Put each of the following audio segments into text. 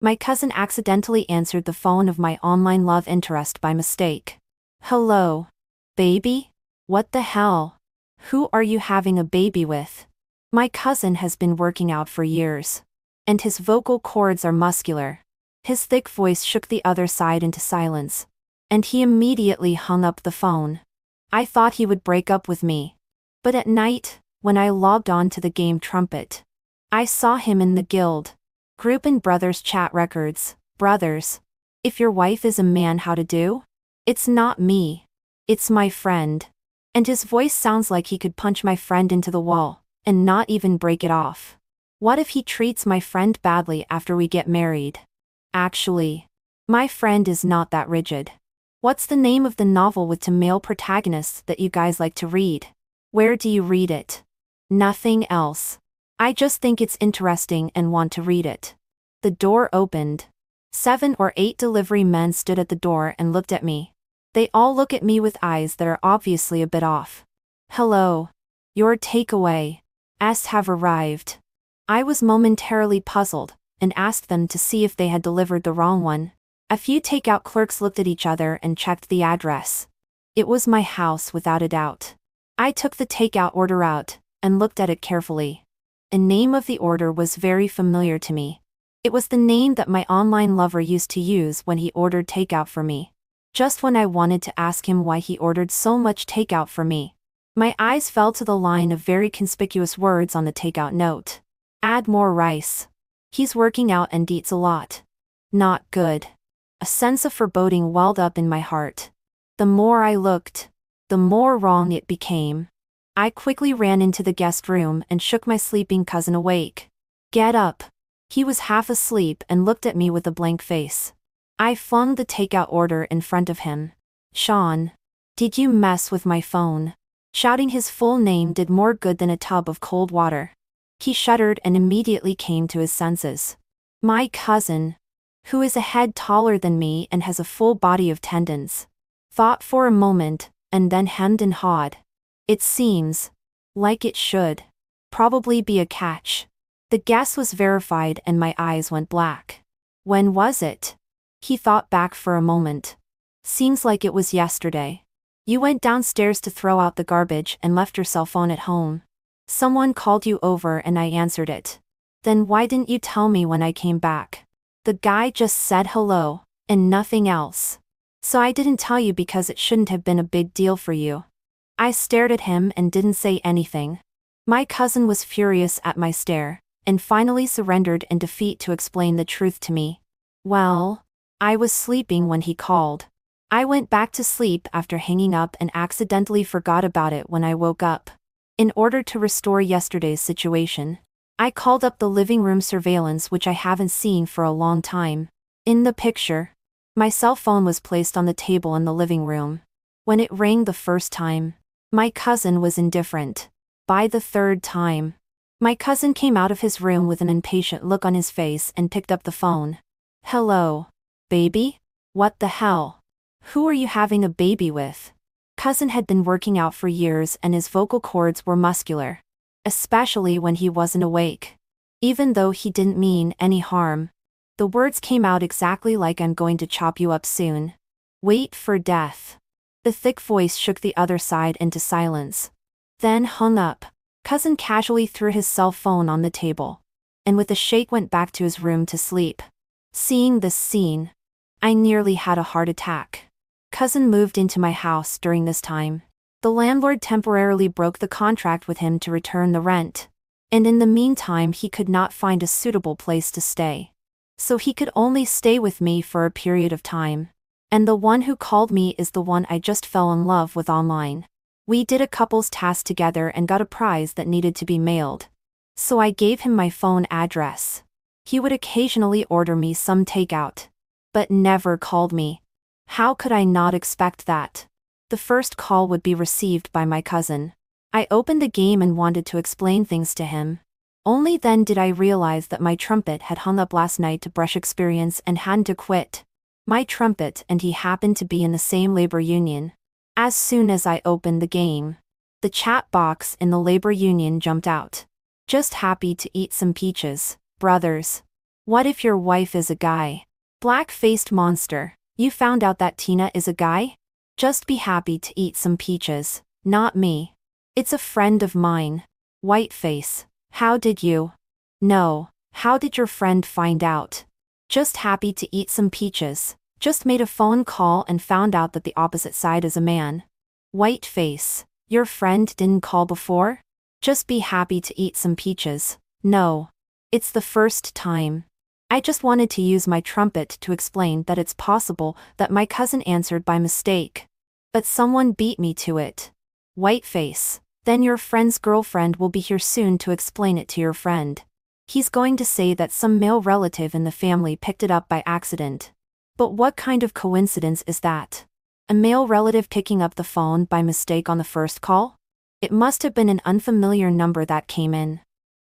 My cousin accidentally answered the phone of my online love interest by mistake. Hello, baby? What the hell? Who are you having a baby with? My cousin has been working out for years. And his vocal cords are muscular. His thick voice shook the other side into silence. And he immediately hung up the phone. I thought he would break up with me. But at night, when I logged on to the game Trumpet, I saw him in the guild. Group and brothers chat records. Brothers. If your wife is a man, how to do? It's not me. It's my friend. And his voice sounds like he could punch my friend into the wall, and not even break it off. What if he treats my friend badly after we get married? Actually, my friend is not that rigid. What's the name of the novel with two male protagonists that you guys like to read? Where do you read it? Nothing else. I just think it's interesting and want to read it. The door opened. 7 or 8 delivery men stood at the door and looked at me. They all look at me with eyes that are obviously a bit off. Hello. Your takeaways have arrived. I was momentarily puzzled, and asked them to see if they had delivered the wrong one. A few takeout clerks looked at each other and checked the address. It was my house without a doubt. I took the takeout order out, and looked at it carefully. The name of the order was very familiar to me. It was the name that my online lover used to use when he ordered takeout for me. Just when I wanted to ask him why he ordered so much takeout for me, my eyes fell to the line of very conspicuous words on the takeout note. Add more rice. He's working out and eats a lot. Not good. A sense of foreboding welled up in my heart. The more I looked, the more wrong it became. I quickly ran into the guest room and shook my sleeping cousin awake. Get up. He was half asleep and looked at me with a blank face. I flung the takeout order in front of him. Sean. Did you mess with my phone? Shouting his full name did more good than a tub of cold water. He shuddered and immediately came to his senses. My cousin, who is a head taller than me and has a full body of tendons, thought for a moment, and then hemmed and hawed. It seems like it should probably be a catch. The guess was verified and my eyes went black. When was it? He thought back for a moment. Seems like it was yesterday. You went downstairs to throw out the garbage and left your cell phone at home. Someone called you over and I answered it. Then why didn't you tell me when I came back? The guy just said hello, and nothing else. So I didn't tell you because it shouldn't have been a big deal for you. I stared at him and didn't say anything. My cousin was furious at my stare, and finally surrendered in defeat to explain the truth to me. Well, I was sleeping when he called. I went back to sleep after hanging up and accidentally forgot about it when I woke up. In order to restore yesterday's situation, I called up the living room surveillance, which I haven't seen for a long time. In the picture, my cell phone was placed on the table in the living room. When it rang the first time, my cousin was indifferent. By the third time, my cousin came out of his room with an impatient look on his face and picked up the phone. Hello, baby? What the hell? Who are you having a baby with? Cousin had been working out for years and his vocal cords were muscular. Especially when he wasn't awake. Even though he didn't mean any harm. The words came out exactly like I'm going to chop you up soon. Wait for death. The thick voice shook the other side into silence. Then hung up. Cousin casually threw his cell phone on the table. And with a shake went back to his room to sleep. Seeing this scene, I nearly had a heart attack. Cousin moved into my house during this time. The landlord temporarily broke the contract with him to return the rent. And in the meantime he could not find a suitable place to stay. So he could only stay with me for a period of time. And the one who called me is the one I just fell in love with online. We did a couple's task together and got a prize that needed to be mailed. So I gave him my phone address. He would occasionally order me some takeout. But never called me. How could I not expect that? The first call would be received by my cousin. I opened the game and wanted to explain things to him. Only then did I realize that my trumpet had hung up last night to brush experience and hadn't to quit. My trumpet and he happened to be in the same labor union. As soon as I opened the game, the chat box in the labor union jumped out. Just happy to eat some peaches, brothers. What if your wife is a guy? Black-faced monster. You found out that Tina is a guy? Just be happy to eat some peaches. Not me. It's a friend of mine. White face. How did you? No. How did your friend find out? Just happy to eat some peaches. Just made a phone call and found out that the opposite side is a man. White face. Your friend didn't call before? Just be happy to eat some peaches. No. It's the first time. I just wanted to use my trumpet to explain that it's possible that my cousin answered by mistake. But someone beat me to it. White face. Then your friend's girlfriend will be here soon to explain it to your friend. He's going to say that some male relative in the family picked it up by accident. But what kind of coincidence is that? A male relative picking up the phone by mistake on the first call? It must have been an unfamiliar number that came in.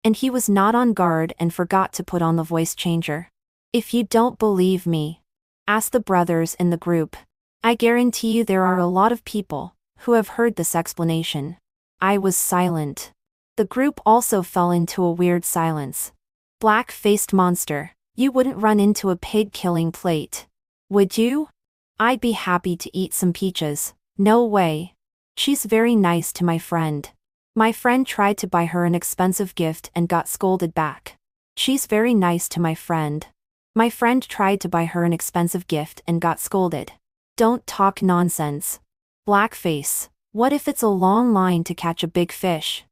And he was not on guard and forgot to put on the voice changer. If you don't believe me, ask the brothers in the group. I guarantee you there are a lot of people who have heard this explanation. I was silent. The group also fell into a weird silence. Black-faced monster, you wouldn't run into a pig-killing plate. Would you? I'd be happy to eat some peaches. No way. She's very nice to my friend. My friend tried to buy her an expensive gift and got scolded back. She's very nice to my friend. My friend tried to buy her an expensive gift and got scolded. Don't talk nonsense. Blackface. What if it's a long line to catch a big fish?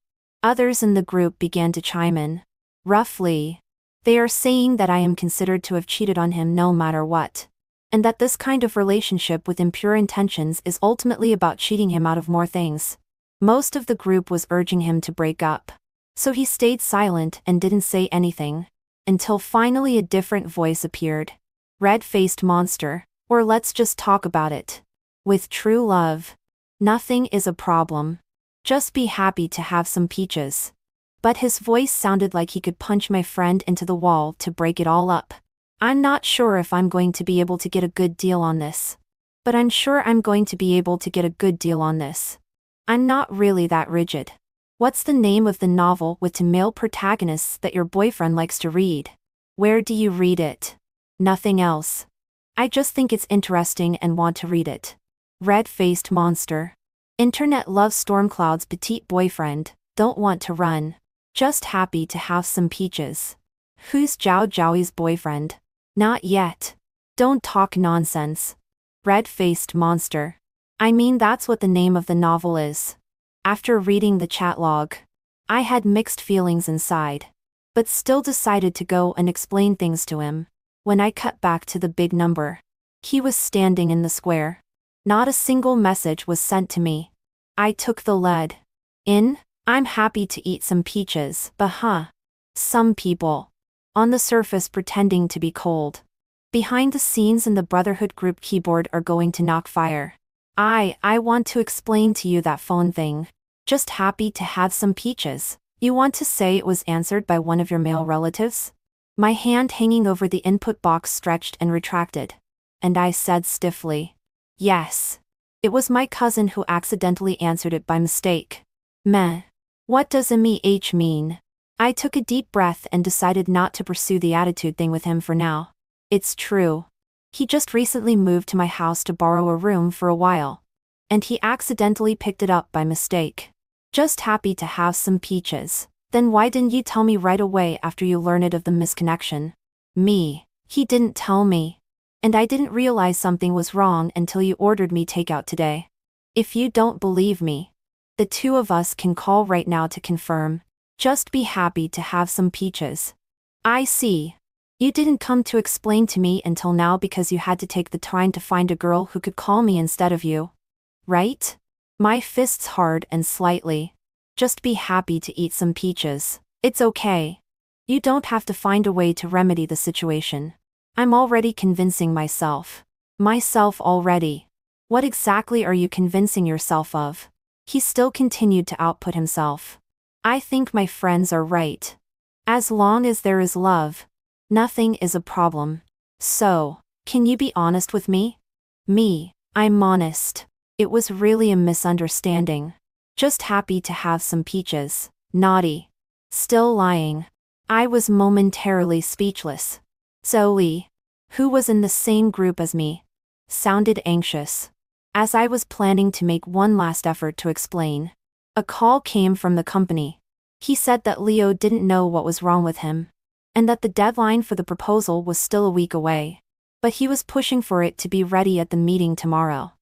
Others in the group began to chime in. Roughly. They are saying that I am considered to have cheated on him no matter what. And that this kind of relationship with impure intentions is ultimately about cheating him out of more things. Most of the group was urging him to break up. So he stayed silent and didn't say anything. Until finally a different voice appeared. Red-faced monster, or let's just talk about it. With true love. Nothing is a problem. Just be happy to have some peaches. But his voice sounded like he could punch my friend into the wall to break it all up. I'm not sure if I'm going to be able to get a good deal on this. But I'm sure I'm going to be able to get a good deal on this. I'm not really that rigid. What's the name of the novel with two male protagonists that your boyfriend likes to read? Where do you read it? Nothing else. I just think it's interesting and want to read it. Red-faced monster. Internet loves Stormcloud's petite boyfriend, don't want to run. Just happy to have some peaches. Who's Zhao Zhaoi's boyfriend? Not yet. Don't talk nonsense. Red-faced monster. I mean that's what the name of the novel is. After reading the chat log, I had mixed feelings inside. But still decided to go and explain things to him. When I cut back to the big number, he was standing in the square. Not a single message was sent to me. I took the lead. I'm happy to eat some peaches, but some people. On the surface pretending to be cold. Behind the scenes in the Brotherhood group keyboard are going to knock fire. I want to explain to you that phone thing. Just happy to have some peaches. You want to say it was answered by one of your male relatives? My hand hanging over the input box stretched and retracted. And I said stiffly. Yes. It was my cousin who accidentally answered it by mistake. Meh. What does MEH mean? I took a deep breath and decided not to pursue the attitude thing with him for now. It's true. He just recently moved to my house to borrow a room for a while. And he accidentally picked it up by mistake. Just happy to have some peaches. Then why didn't you tell me right away after you learned of the misconnection? He didn't tell me. And I didn't realize something was wrong until you ordered me takeout today. If you don't believe me, the two of us can call right now to confirm. Just be happy to have some peaches. I see. You didn't come to explain to me until now because you had to take the time to find a girl who could call me instead of you. Right? My fists hard and slightly. Just be happy to eat some peaches. It's okay. You don't have to find a way to remedy the situation. I'm already convincing myself. Myself already. What exactly are you convincing yourself of? He still continued to output himself. I think my friends are right. As long as there is love, nothing is a problem. So, can you be honest with me? I'm honest. It was really a misunderstanding. Just happy to have some peaches. Naughty. Still lying. I was momentarily speechless. Zoe, who was in the same group as me, sounded anxious. As I was planning to make one last effort to explain, a call came from the company. He said that Leo didn't know what was wrong with him, and that the deadline for the proposal was still a week away, but he was pushing for it to be ready at the meeting tomorrow.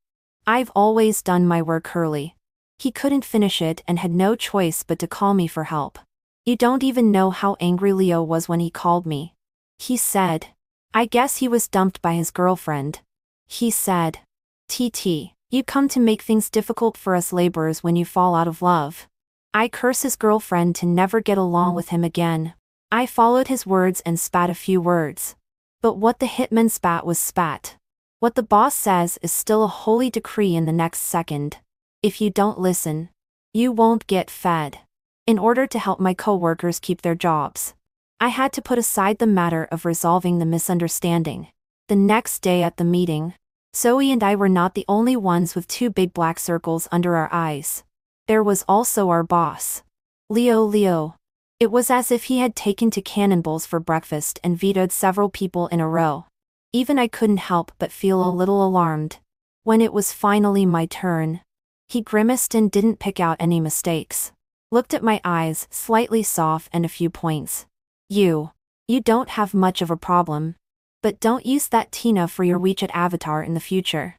I've always done my work early. He couldn't finish it and had no choice but to call me for help. You don't even know how angry Leo was when he called me. He said, I guess he was dumped by his girlfriend. He said, TT, you come to make things difficult for us laborers when you fall out of love. I curse his girlfriend to never get along with him again. I followed his words and spat a few words. But what the hitman spat was spat. What the boss says is still a holy decree in the next second. If you don't listen, you won't get fed. In order to help my co-workers keep their jobs, I had to put aside the matter of resolving the misunderstanding. The next day at the meeting, Zoe and I were not the only ones with two big black circles under our eyes. There was also our boss. Leo. It was as if he had taken to cannonballs for breakfast and vetoed several people in a row. Even I couldn't help but feel a little alarmed. When it was finally my turn, he grimaced and didn't pick out any mistakes. Looked at my eyes, slightly soft and a few points. You don't have much of a problem. But don't use that Tina for your WeChat avatar in the future.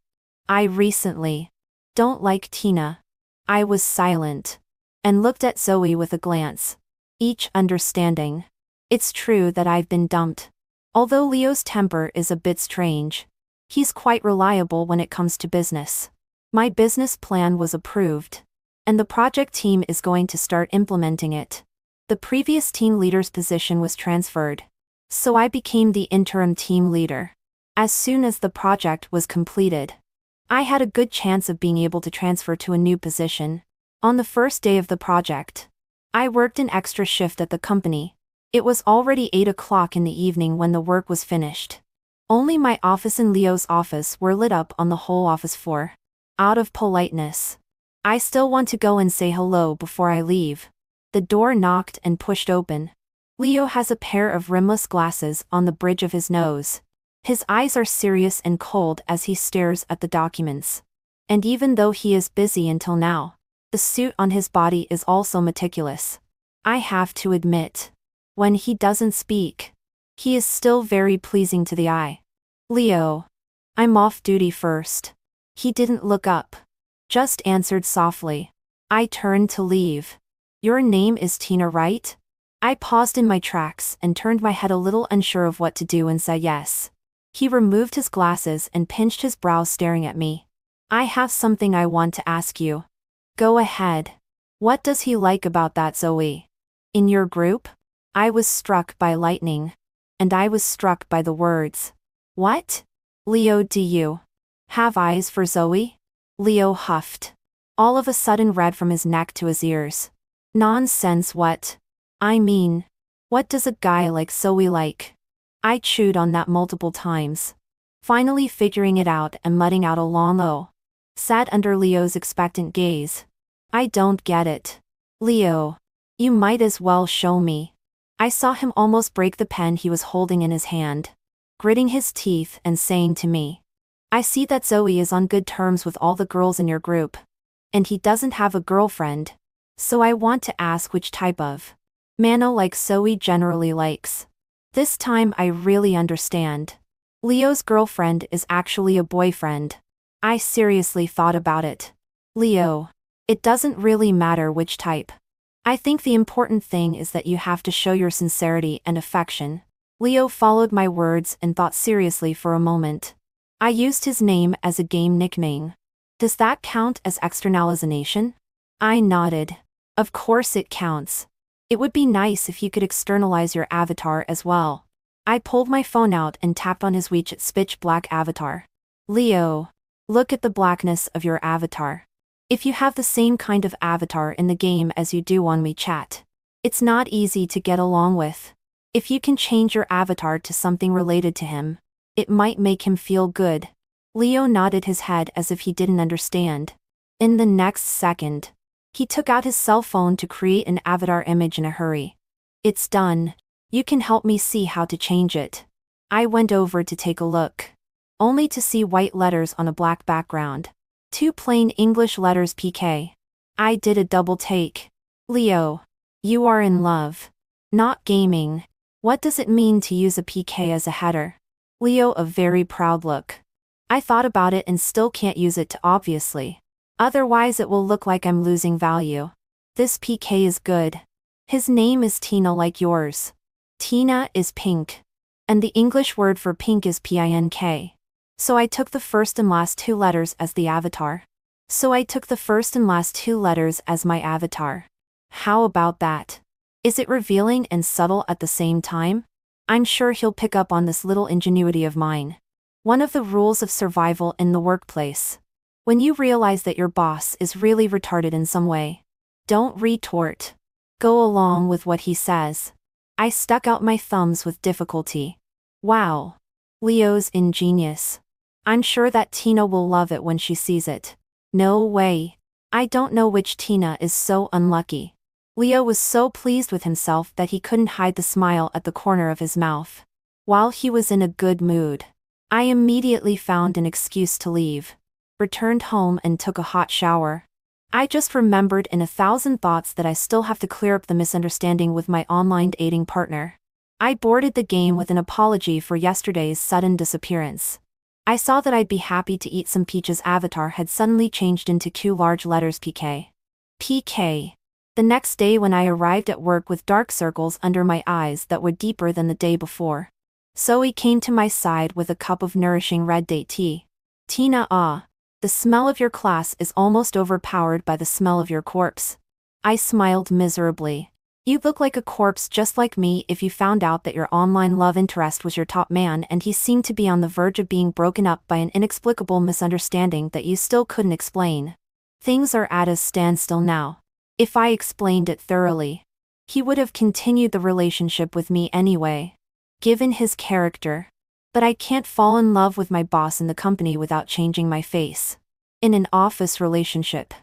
I recently don't like Tina. I was silent and looked at Zoe with a glance, each understanding. It's true that I've been dumped. Although Leo's temper is a bit strange, he's quite reliable when it comes to business. My business plan was approved, and the project team is going to start implementing it. The previous team leader's position was transferred, so I became the interim team leader. As soon as the project was completed, I had a good chance of being able to transfer to a new position. On the first day of the project, I worked an extra shift at the company. It was already 8 o'clock in the evening when the work was finished. Only my office and Leo's office were lit up on the whole office floor. Out of politeness, I still want to go and say hello before I leave. The door knocked and pushed open. Leo has a pair of rimless glasses on the bridge of his nose. His eyes are serious and cold as he stares at the documents. And even though he is busy until now, the suit on his body is also meticulous. I have to admit, when he doesn't speak, he is still very pleasing to the eye. Leo, I'm off duty first. He didn't look up, just answered softly. I turned to leave. Your name is Tina, right? I paused in my tracks and turned my head a little unsure of what to do and said yes. He removed his glasses and pinched his brows staring at me. I have something I want to ask you. Go ahead. What does he like about that Zoe? In your group? I was struck by lightning. And I was struck by the words. What? Leo, do you have eyes for Zoe? Leo huffed, all of a sudden red from his neck to his ears. Nonsense, what? I mean, what does a guy like Zoe like? I chewed on that multiple times, finally figuring it out and letting out a long "oh." Sat under Leo's expectant gaze. I don't get it. Leo, you might as well show me. I saw him almost break the pen he was holding in his hand, gritting his teeth and saying to me, I see that Zoe is on good terms with all the girls in your group. And he doesn't have a girlfriend. So I want to ask which type of mano like Zoe generally likes. This time I really understand. Leo's girlfriend is actually a boyfriend. I seriously thought about it. Leo, it doesn't really matter which type. I think the important thing is that you have to show your sincerity and affection. Leo followed my words and thought seriously for a moment. I used his name as a game nickname. Does that count as externalization? I nodded. Of course it counts. It would be nice if you could externalize your avatar as well. I pulled my phone out and tapped on his WeChat pitch black avatar. Leo, look at the blackness of your avatar. If you have the same kind of avatar in the game as you do on WeChat, it's not easy to get along with. If you can change your avatar to something related to him, it might make him feel good. Leo nodded his head as if he didn't understand. In the next second, he took out his cell phone to create an avatar image in a hurry. It's done. You can help me see how to change it. I went over to take a look, only to see white letters on a black background. Two plain English letters PK. I did a double take. Leo. You are in love. Not gaming. What does it mean to use a PK as a header? Leo, a very proud look. I thought about it and still can't use it to obviously. Otherwise it will look like I'm losing value. This PK is good. His name is Tina like yours. Tina is pink. And the English word for pink is PINK. So I took the first and last two letters as the avatar. As my avatar. How about that? Is it revealing and subtle at the same time? I'm sure he'll pick up on this little ingenuity of mine. One of the rules of survival in the workplace. When you realize that your boss is really retarded in some way, don't retort. Go along with what he says. I stuck out my thumbs with difficulty. Wow. Leo's ingenious. I'm sure that Tina will love it when she sees it. No way. I don't know which Tina is so unlucky. Leo was so pleased with himself that he couldn't hide the smile at the corner of his mouth. While he was in a good mood, I immediately found an excuse to leave. Returned home and took a hot shower. I just remembered in 1,000 thoughts that I still have to clear up the misunderstanding with my online dating partner. I boarded the game with an apology for yesterday's sudden disappearance. I saw that I'd be happy to eat some peaches. Avatar had suddenly changed into two large letters PK. PK. The next day when I arrived at work with dark circles under my eyes that were deeper than the day before, Zoe came to my side with a cup of nourishing red date tea. Tina, the smell of your class is almost overpowered by the smell of your corpse. I smiled miserably. You look like a corpse just like me if you found out that your online love interest was your top man and he seemed to be on the verge of being broken up by an inexplicable misunderstanding that you still couldn't explain. Things are at a standstill now. If I explained it thoroughly, he would have continued the relationship with me anyway, given his character. But I can't fall in love with my boss in the company without changing my face. In an office relationship,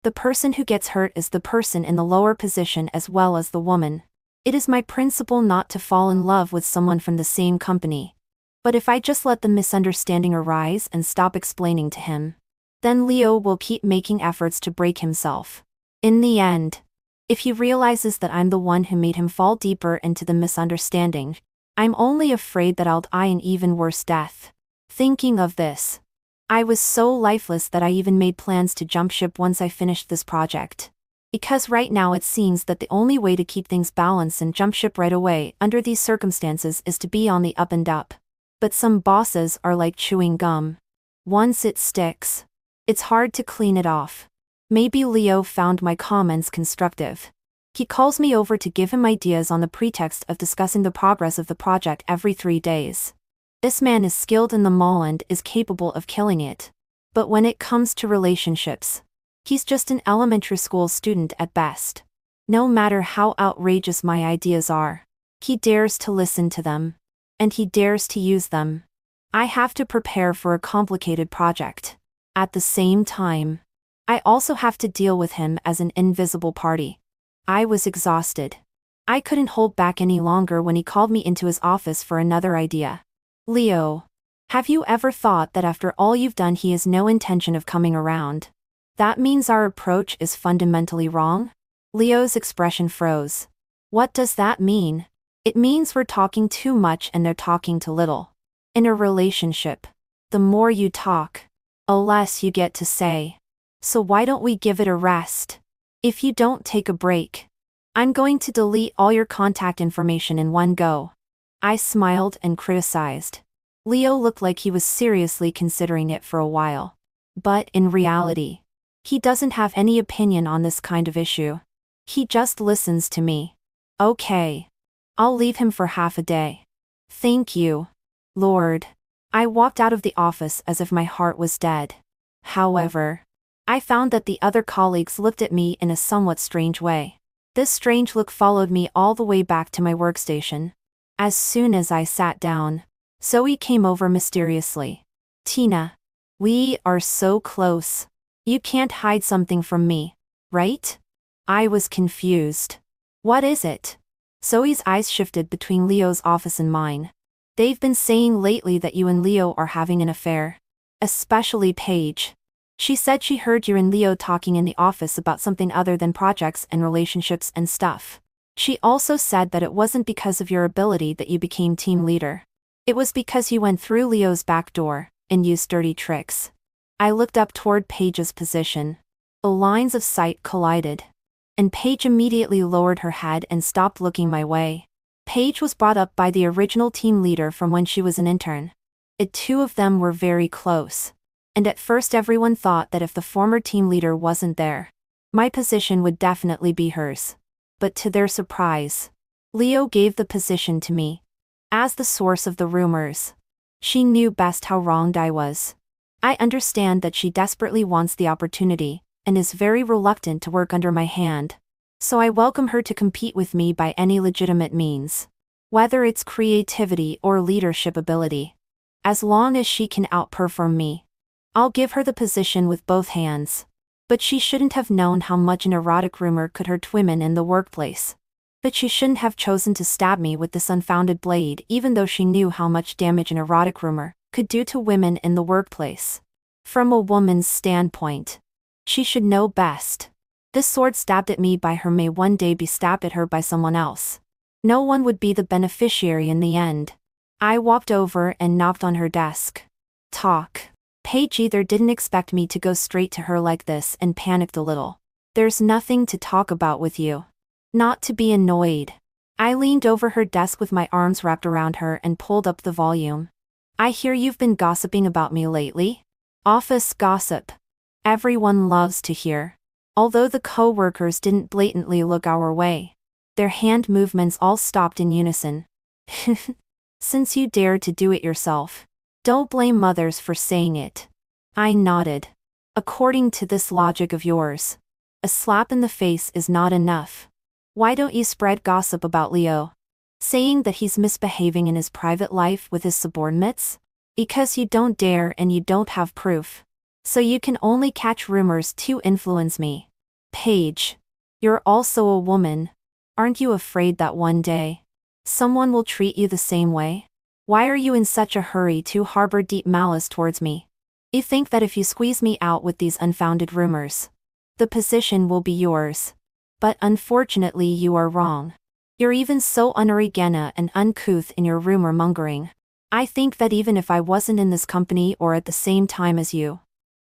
the person who gets hurt is the person in the lower position as well as the woman. It is my principle not to fall in love with someone from the same company. But if I just let the misunderstanding arise and stop explaining to him, then Leo will keep making efforts to break himself. In the end, if he realizes that I'm the one who made him fall deeper into the misunderstanding, I'm only afraid that I'll die an even worse death. Thinking of this, I was so lifeless that I even made plans to jump ship once I finished this project. Because right now it seems that the only way to keep things balanced and jump ship right away under these circumstances is to be on the up and up. But some bosses are like chewing gum. Once it sticks, it's hard to clean it off. Maybe Leo found my comments constructive. He calls me over to give him ideas on the pretext of discussing the progress of the project every 3 days. This man is skilled in the mall and is capable of killing it. But when it comes to relationships, he's just an elementary school student at best. No matter how outrageous my ideas are, he dares to listen to them. And he dares to use them. I have to prepare for a complicated project. At the same time, I also have to deal with him as an invisible party. I was exhausted. I couldn't hold back any longer when he called me into his office for another idea. Leo, have you ever thought that after all you've done he has no intention of coming around? That means our approach is fundamentally wrong? Leo's expression froze. What does that mean? It means we're talking too much and they're talking too little. In a relationship, the more you talk, the less you get to say. So why don't we give it a rest? If you don't take a break, I'm going to delete all your contact information in one go. I smiled and criticized. Leo looked like he was seriously considering it for a while. But in reality, he doesn't have any opinion on this kind of issue. He just listens to me. Okay. I'll leave him for half a day. Thank you, Lord. I walked out of the office as if my heart was dead. However, I found that the other colleagues looked at me in a somewhat strange way. This strange look followed me all the way back to my workstation. As soon as I sat down, Zoe came over mysteriously. Tina, we are so close. You can't hide something from me, right? I was confused. What is it? Zoe's eyes shifted between Leo's office and mine. They've been saying lately that you and Leo are having an affair. Especially Paige. She said she heard you and Leo talking in the office about something other than projects and relationships and stuff. She also said that it wasn't because of your ability that you became team leader. It was because you went through Leo's back door and used dirty tricks. I looked up toward Paige's position. The lines of sight collided. And Paige immediately lowered her head and stopped looking my way. Paige was brought up by the original team leader from when she was an intern. The two of them were very close. And at first everyone thought that if the former team leader wasn't there, my position would definitely be hers. But to their surprise, Leo gave the position to me. As the source of the rumors, she knew best how wronged I was. I understand that she desperately wants the opportunity, and is very reluctant to work under my hand. So I welcome her to compete with me by any legitimate means. Whether it's creativity or leadership ability. As long as she can outperform me, I'll give her the position with both hands. But she shouldn't have known how much an erotic rumor could hurt women in the workplace. But she shouldn't have chosen to stab me with this unfounded blade even though she knew how much damage an erotic rumor could do to women in the workplace. From a woman's standpoint, she should know best. This sword stabbed at me by her may one day be stabbed at her by someone else. No one would be the beneficiary in the end. I walked over and knocked on her desk. Talk. Paige either didn't expect me to go straight to her like this and panicked a little. There's nothing to talk about with you. Not to be annoyed. I leaned over her desk with my arms wrapped around her and pulled up the volume. I hear you've been gossiping about me lately. Office gossip. Everyone loves to hear. Although the co-workers didn't blatantly look our way, their hand movements all stopped in unison. Since you dared to do it yourself, don't blame mothers for saying it. I nodded. According to this logic of yours, a slap in the face is not enough. Why don't you spread gossip about Leo? Saying that he's misbehaving in his private life with his subordinates? Because you don't dare and you don't have proof. So you can only catch rumors to influence me. Paige, you're also a woman. Aren't you afraid that one day someone will treat you the same way? Why are you in such a hurry to harbor deep malice towards me? You think that if you squeeze me out with these unfounded rumors, the position will be yours. But unfortunately you are wrong. You're even so unoriginal and uncouth in your rumor mongering. I think that even if I wasn't in this company or at the same time as you,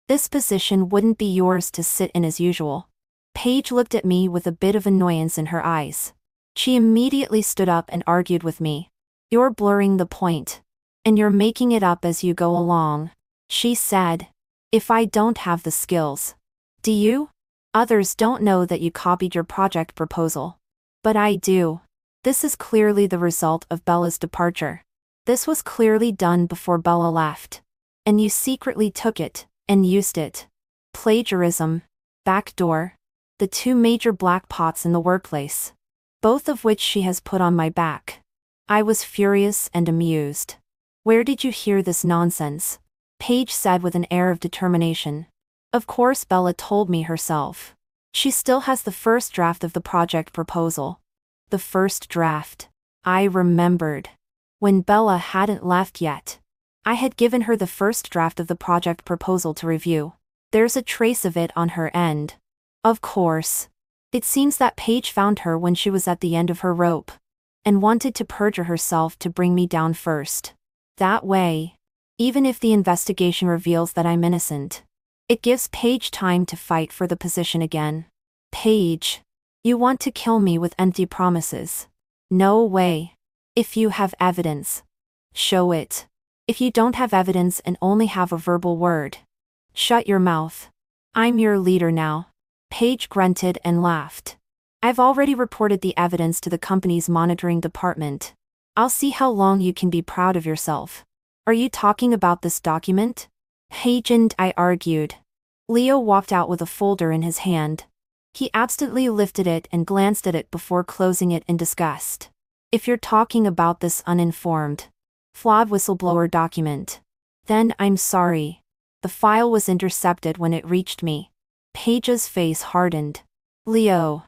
this position wouldn't be yours to sit in as usual. Paige looked at me with a bit of annoyance in her eyes. She immediately stood up and argued with me. You're blurring the point. And you're making it up as you go along. She said. If I don't have the skills. Do you? Others don't know that you copied your project proposal. But I do. This is clearly the result of Bella's departure. This was clearly done before Bella left. And you secretly took it, and used it. Plagiarism. Backdoor. The two major black pots in the workplace. Both of which she has put on my back. I was furious and amused. Where did you hear this nonsense? Paige said with an air of determination. Of course Bella told me herself. She still has the first draft of the project proposal. The first draft. I remembered. When Bella hadn't left yet, I had given her the first draft of the project proposal to review. There's a trace of it on her end. Of course. It seems that Paige found her when she was at the end of her rope, and wanted to perjure herself to bring me down first. That way, even if the investigation reveals that I'm innocent, it gives Paige time to fight for the position again. Paige, you want to kill me with empty promises. No way. If you have evidence, show it. If you don't have evidence and only have a verbal word, shut your mouth. I'm your leader now. Paige grunted and laughed. I've already reported the evidence to the company's monitoring department. I'll see how long you can be proud of yourself. Are you talking about this document? Paige and I argued. Leo walked out with a folder in his hand. He absently lifted it and glanced at it before closing it in disgust. If you're talking about this uninformed, flawed whistleblower document, then I'm sorry. The file was intercepted when it reached me. Paige's face hardened. Leo,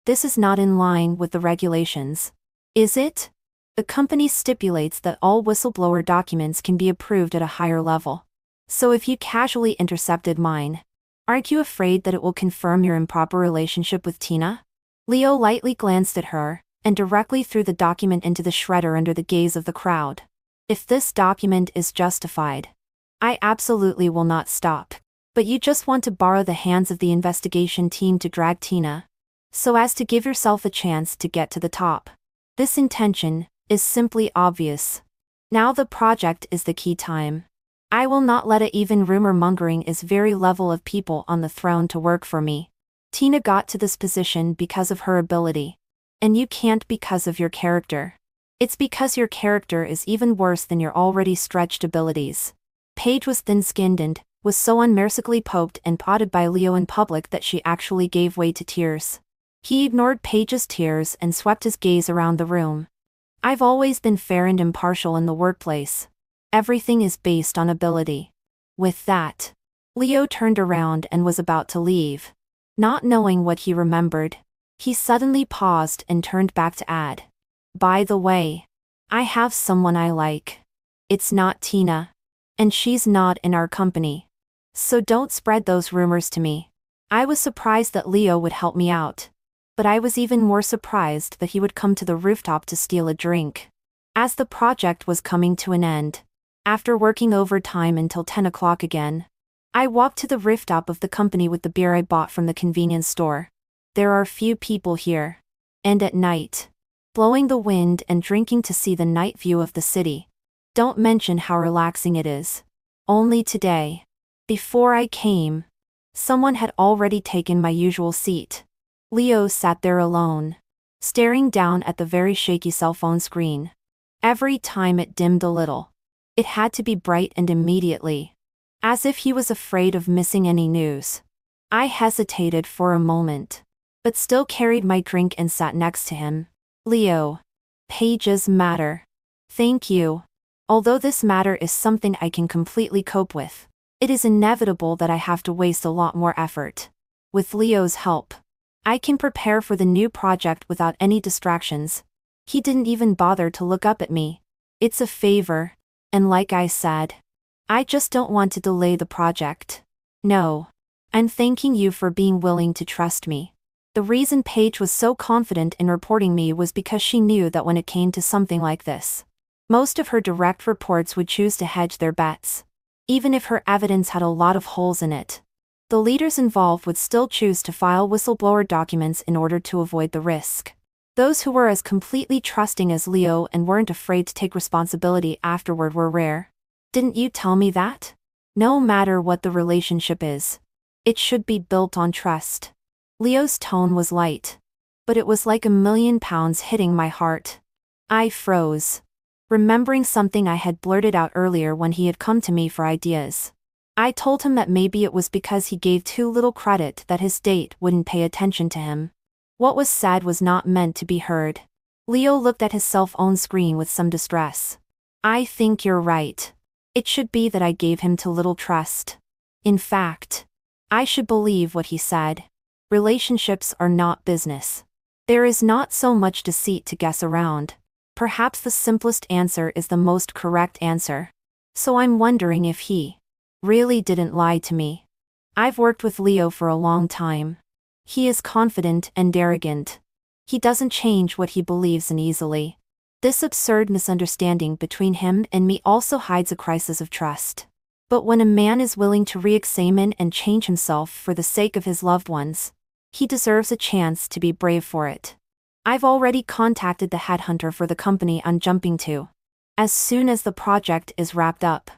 this is not in line with the regulations. Is it? The company stipulates that all whistleblower documents can be approved at a higher level. So if you casually intercepted mine, aren't you afraid that it will confirm your improper relationship with Tina? Leo lightly glanced at her, and directly threw the document into the shredder under the gaze of the crowd. If this document is justified, I absolutely will not stop. But you just want to borrow the hands of the investigation team to drag Tina, so as to give yourself a chance to get to the top. This intention is simply obvious. Now the project is the key time. I will not let it even rumor mongering is very level of people on the throne to work for me. Tina got to this position because of her ability. And you can't because of your character. It's because your character is even worse than your already stretched abilities. Paige was thin-skinned and was so unmercifully poked and prodded by Leo in public that she actually gave way to tears. He ignored Paige's tears and swept his gaze around the room. I've always been fair and impartial in the workplace. Everything is based on ability. With that, Leo turned around and was about to leave. Not knowing what he remembered, he suddenly paused and turned back to add, "By the way, I have someone I like. It's not Tina. And she's not in our company. So don't spread those rumors to me." I was surprised that Leo would help me out. But I was even more surprised that he would come to the rooftop to steal a drink. As the project was coming to an end, after working overtime until 10 o'clock again, I walked to the rooftop of the company with the beer I bought from the convenience store. There are few people here. And at night, blowing the wind and drinking to see the night view of the city. Don't mention how relaxing it is. Only today, before I came, someone had already taken my usual seat. Leo sat there alone, staring down at the very shaky cell phone screen. Every time it dimmed a little, it had to be bright and immediately, as if he was afraid of missing any news. I hesitated for a moment, but still carried my drink and sat next to him. "Leo, Paige's matter. Thank you. Although this matter is something I can completely cope with, it is inevitable that I have to waste a lot more effort. With Leo's help, I can prepare for the new project without any distractions." He didn't even bother to look up at me. "It's a favor, and like I said, I just don't want to delay the project. No. I'm thanking you for being willing to trust me." The reason Paige was so confident in reporting me was because she knew that when it came to something like this, most of her direct reports would choose to hedge their bets. Even if her evidence had a lot of holes in it, the leaders involved would still choose to file whistleblower documents in order to avoid the risk. Those who were as completely trusting as Leo and weren't afraid to take responsibility afterward were rare. Didn't you tell me that? No matter what the relationship is, it should be built on trust. Leo's tone was light, but it was like £1,000,000 hitting my heart. I froze, remembering something I had blurted out earlier when he had come to me for ideas. I told him that maybe it was because he gave too little credit that his date wouldn't pay attention to him. What was said was not meant to be heard. Leo looked at his cell phone screen with some distress. "I think you're right. It should be that I gave him too little trust. In fact, I should believe what he said. Relationships are not business. There is not so much deceit to guess around. Perhaps the simplest answer is the most correct answer. So I'm wondering if he really didn't lie to me. I've worked with Leo for a long time. He is confident and arrogant. He doesn't change what he believes in easily. This absurd misunderstanding between him and me also hides a crisis of trust. But when a man is willing to re-examine and change himself for the sake of his loved ones, he deserves a chance to be brave for it. I've already contacted the headhunter for the company I'm jumping to. As soon as the project is wrapped up,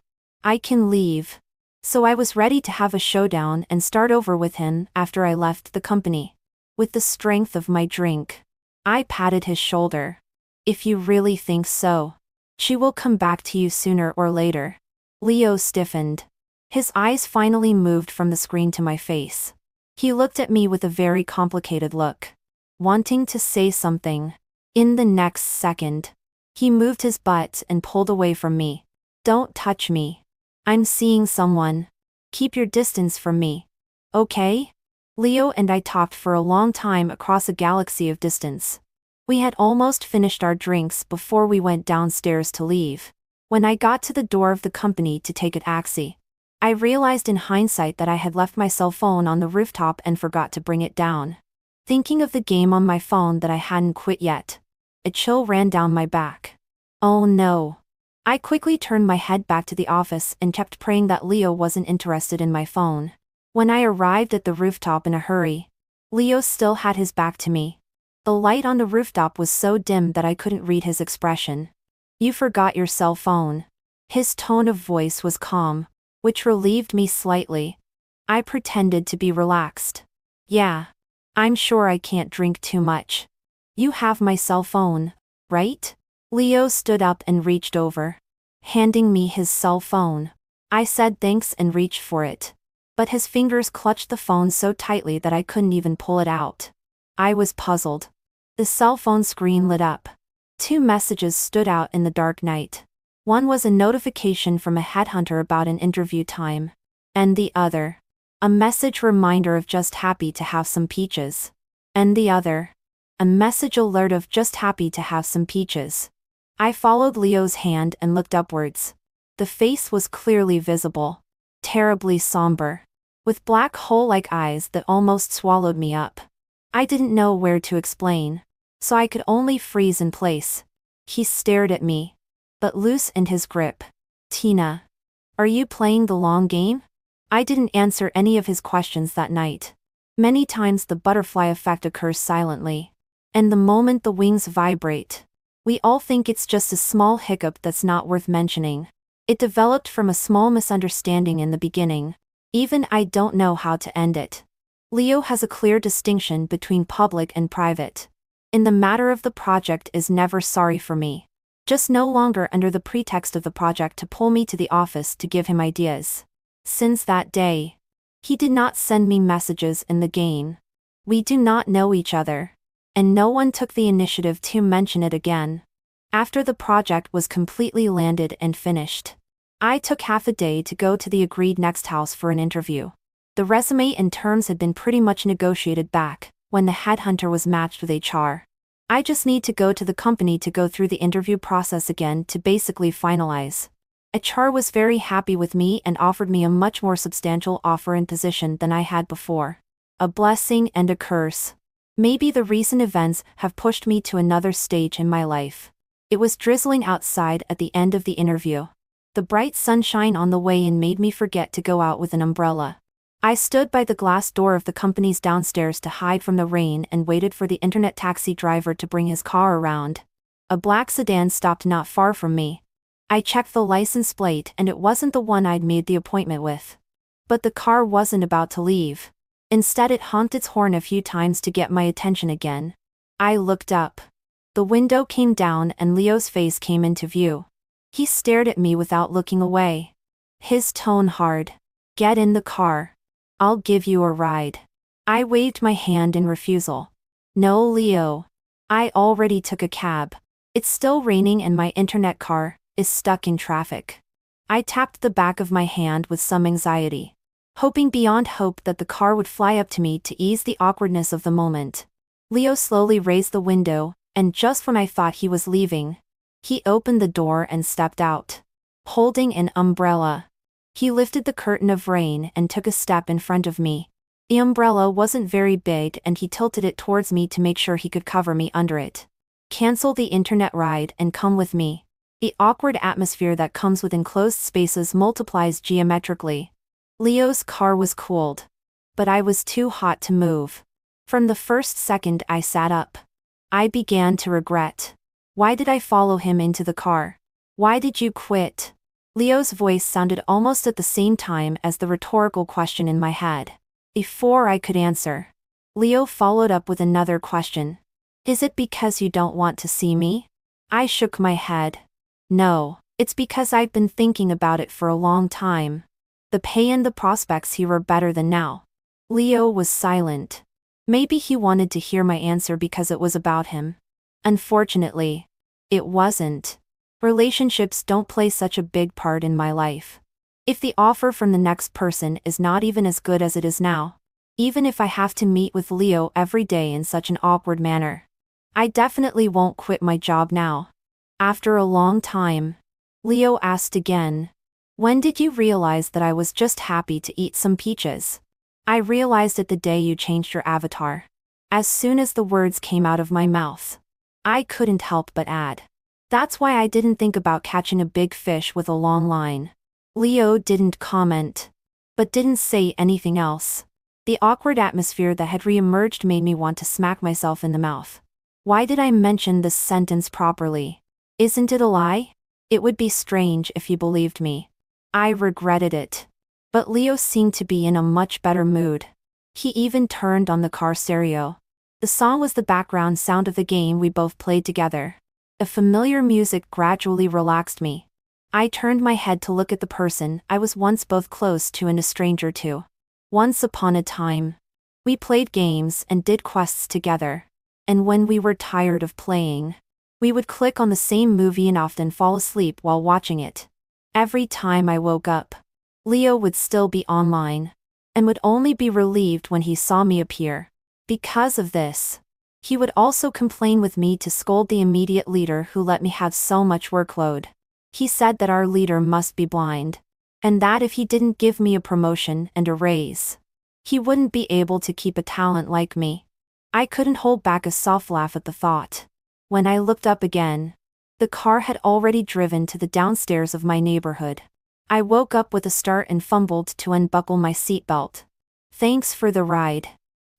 I can leave. So I was ready to have a showdown and start over with him after I left the company. With the strength of my drink, I patted his shoulder. "If you really think so, she will come back to you sooner or later." Leo stiffened. His eyes finally moved from the screen to my face. He looked at me with a very complicated look, wanting to say something. In the next second, he moved his butt and pulled away from me. "Don't touch me. I'm seeing someone. Keep your distance from me. Okay?" Leo and I talked for a long time across a galaxy of distance. We had almost finished our drinks before we went downstairs to leave. When I got to the door of the company to take a taxi, I realized in hindsight that I had left my cell phone on the rooftop and forgot to bring it down. Thinking of the game on my phone that I hadn't quit yet, a chill ran down my back. Oh no. I quickly turned my head back to the office and kept praying that Leo wasn't interested in my phone. When I arrived at the rooftop in a hurry, Leo still had his back to me. The light on the rooftop was so dim that I couldn't read his expression. "You forgot your cell phone." His tone of voice was calm, which relieved me slightly. I pretended to be relaxed. "Yeah. I'm sure I can't drink too much. You have my cell phone, right?" Leo stood up and reached over, handing me his cell phone. I said thanks and reached for it, but his fingers clutched the phone so tightly that I couldn't even pull it out. I was puzzled. The cell phone screen lit up. 2 messages stood out in the dark night. One was a notification from a headhunter about an interview time, and the other, a message reminder of just happy to have some peaches. And the other, a message alert of just happy to have some peaches. I followed Leo's hand and looked upwards. The face was clearly visible, terribly somber, with black hole-like eyes that almost swallowed me up. I didn't know where to explain, so I could only freeze in place. He stared at me, but loosened his grip. "Tina, are you playing the long game?" I didn't answer any of his questions that night. Many times the butterfly effect occurs silently, and the moment the wings vibrate, we all think it's just a small hiccup that's not worth mentioning. It developed from a small misunderstanding in the beginning. Even I don't know how to end it. Leo has a clear distinction between public and private. In the matter of the project is never sorry for me. Just no longer under the pretext of the project to pull me to the office to give him ideas. Since that day, he did not send me messages in the game. We do not know each other, and no one took the initiative to mention it again. After the project was completely landed and finished, I took half a day to go to the agreed next house for an interview. The resume and terms had been pretty much negotiated back when the headhunter was matched with HR. I just need to go to the company to go through the interview process again to basically finalize. HR was very happy with me and offered me a much more substantial offer and position than I had before. A blessing and a curse. Maybe the recent events have pushed me to another stage in my life. It was drizzling outside at the end of the interview. The bright sunshine on the way in made me forget to go out with an umbrella. I stood by the glass door of the company's downstairs to hide from the rain and waited for the internet taxi driver to bring his car around. A black sedan stopped not far from me. I checked the license plate and it wasn't the one I'd made the appointment with. But the car wasn't about to leave. Instead, it honked its horn a few times to get my attention again. I looked up. The window came down and Leo's face came into view. He stared at me without looking away. His tone hard. "Get in the car. I'll give you a ride." I waved my hand in refusal. "No, Leo. I already took a cab. It's still raining and my internet car is stuck in traffic." I tapped the back of my hand with some anxiety, hoping beyond hope that the car would fly up to me to ease the awkwardness of the moment. Leo slowly raised the window, and just when I thought he was leaving, he opened the door and stepped out, holding an umbrella. He lifted the curtain of rain and took a step in front of me. The umbrella wasn't very big and he tilted it towards me to make sure he could cover me under it. "Cancel the internet ride and come with me." The awkward atmosphere that comes with enclosed spaces multiplies geometrically. Leo's car was cooled, but I was too hot to move. From the first second I sat up, I began to regret. Why did I follow him into the car? "Why did you quit?" Leo's voice sounded almost at the same time as the rhetorical question in my head. Before I could answer, Leo followed up with another question. "Is it because you don't want to see me?" I shook my head. "No, it's because I've been thinking about it for a long time. The pay and the prospects here are better than now." Leo was silent. Maybe he wanted to hear my answer because it was about him. Unfortunately, it wasn't. Relationships don't play such a big part in my life. If the offer from the next person is not even as good as it is now, even if I have to meet with Leo every day in such an awkward manner, I definitely won't quit my job now. After a long time, Leo asked again. When did you realize that I was just happy to eat some peaches? I realized it the day you changed your avatar. As soon as the words came out of my mouth, I couldn't help but add. That's why I didn't think about catching a big fish with a long line. Leo didn't comment, but didn't say anything else. The awkward atmosphere that had re-emerged made me want to smack myself in the mouth. Why did I mention this sentence properly? Isn't it a lie? It would be strange if you believed me. I regretted it. But Leo seemed to be in a much better mood. He even turned on the car stereo. The song was the background sound of the game we both played together. A familiar music gradually relaxed me. I turned my head to look at the person I was once both close to and a stranger to. Once upon a time, we played games and did quests together. And when we were tired of playing, we would click on the same movie and often fall asleep while watching it. Every time I woke up, Leo would still be online, and would only be relieved when he saw me appear. Because of this, he would also complain with me to scold the immediate leader who let me have so much workload. He said that our leader must be blind, and that if he didn't give me a promotion and a raise, he wouldn't be able to keep a talent like me. I couldn't hold back a soft laugh at the thought. When I looked up again, the car had already driven to the downstairs of my neighborhood. I woke up with a start and fumbled to unbuckle my seatbelt. Thanks for the ride.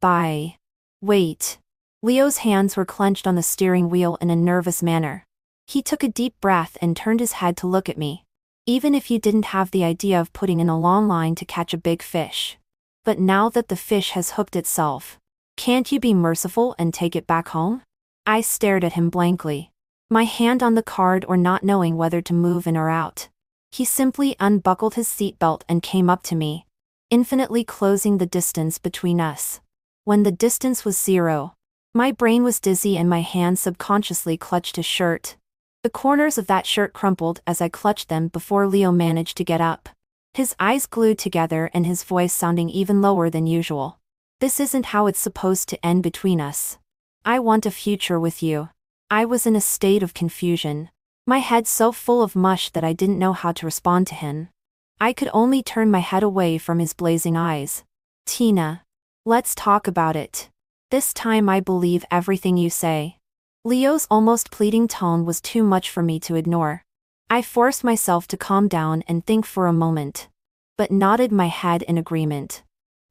Bye. Wait. Leo's hands were clenched on the steering wheel in a nervous manner. He took a deep breath and turned his head to look at me. Even if you didn't have the idea of putting in a long line to catch a big fish. But now that the fish has hooked itself, can't you be merciful and take it back home? I stared at him blankly, my hand on the card or not knowing whether to move in or out. He simply unbuckled his seatbelt and came up to me, infinitely closing the distance between us. When the distance was 0, my brain was dizzy and my hand subconsciously clutched his shirt. The corners of that shirt crumpled as I clutched them before Leo managed to get up. His eyes glued together and his voice sounding even lower than usual. This isn't how it's supposed to end between us. I want a future with you. I was in a state of confusion, my head so full of mush that I didn't know how to respond to him. I could only turn my head away from his blazing eyes. Tina, let's talk about it. This time I believe everything you say. Leo's almost pleading tone was too much for me to ignore. I forced myself to calm down and think for a moment, but nodded my head in agreement.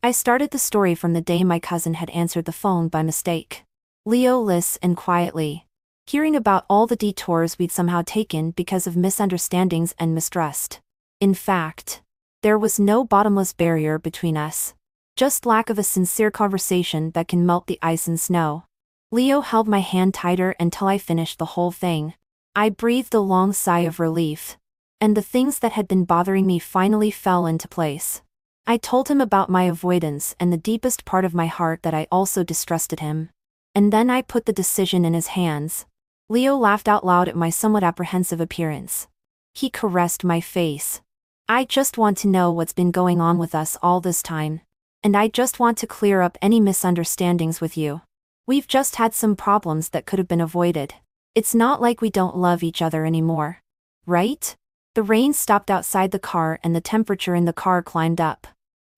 I started the story from the day my cousin had answered the phone by mistake. Leo listened quietly, hearing about all the detours we'd somehow taken because of misunderstandings and mistrust. In fact, there was no bottomless barrier between us, just lack of a sincere conversation that can melt the ice and snow. Leo held my hand tighter until I finished the whole thing. I breathed a long sigh of relief, and the things that had been bothering me finally fell into place. I told him about my avoidance and the deepest part of my heart that I also distrusted him. And then I put the decision in his hands. Leo laughed out loud at my somewhat apprehensive appearance. He caressed my face. I just want to know what's been going on with us all this time. And I just want to clear up any misunderstandings with you. We've just had some problems that could have been avoided. It's not like we don't love each other anymore. Right? The rain stopped outside the car and the temperature in the car climbed up.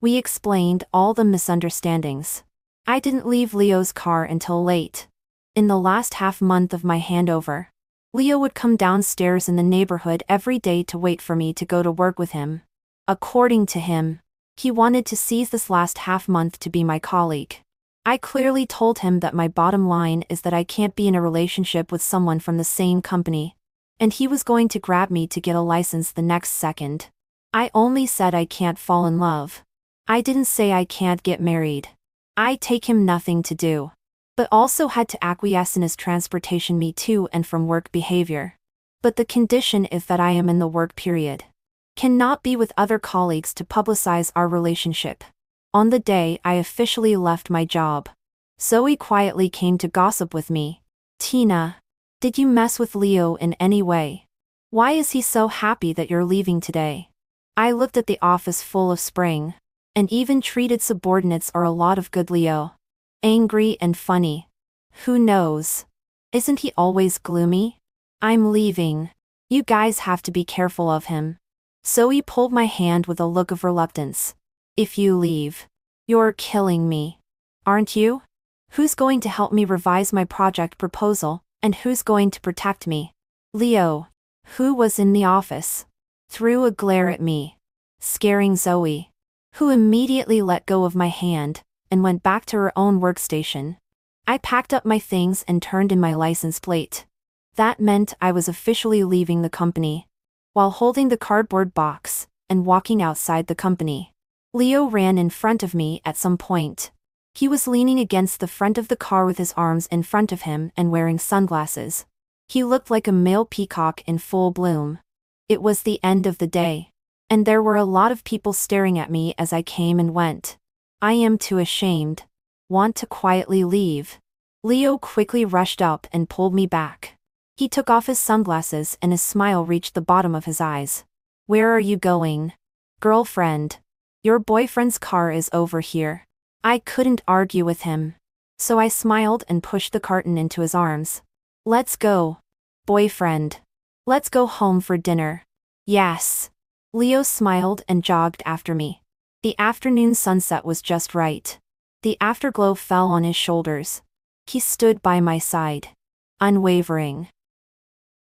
We explained all the misunderstandings. I didn't leave Leo's car until late. In the last half month of my handover, Leo would come downstairs in the neighborhood every day to wait for me to go to work with him. According to him, he wanted to seize this last half month to be my colleague. I clearly told him that my bottom line is that I can't be in a relationship with someone from the same company, and he was going to grab me to get a license the next second. I only said I can't fall in love. I didn't say I can't get married. I take him nothing to do, but also had to acquiesce in his transportation me to and from work behavior. But the condition is that I am in the work period. Cannot be with other colleagues to publicize our relationship. On the day I officially left my job, Zoe quietly came to gossip with me. Tina, did you mess with Leo in any way? Why is he so happy that you're leaving today? I looked at the office full of spring, and even treated subordinates or a lot of good Leo. Angry and funny. Who knows? Isn't he always gloomy? I'm leaving. You guys have to be careful of him. Zoe pulled my hand with a look of reluctance. If you leave, you're killing me. Aren't you? Who's going to help me revise my project proposal, and who's going to protect me? Leo, who was in the office, threw a glare at me, scaring Zoe, who immediately let go of my hand and went back to her own workstation. I packed up my things and turned in my license plate. That meant I was officially leaving the company. While holding the cardboard box and walking outside the company, Leo ran in front of me at some point. He was leaning against the front of the car with his arms in front of him and wearing sunglasses. He looked like a male peacock in full bloom. It was the end of the day, and there were a lot of people staring at me as I came and went. I am too ashamed. Want to quietly leave. Leo quickly rushed up and pulled me back. He took off his sunglasses and his smile reached the bottom of his eyes. Where are you going? Girlfriend. Your boyfriend's car is over here. I couldn't argue with him. So I smiled and pushed the carton into his arms. Let's go. Boyfriend. Let's go home for dinner. Yes. Leo smiled and jogged after me. The afternoon sunset was just right. The afterglow fell on his shoulders. He stood by my side, unwavering.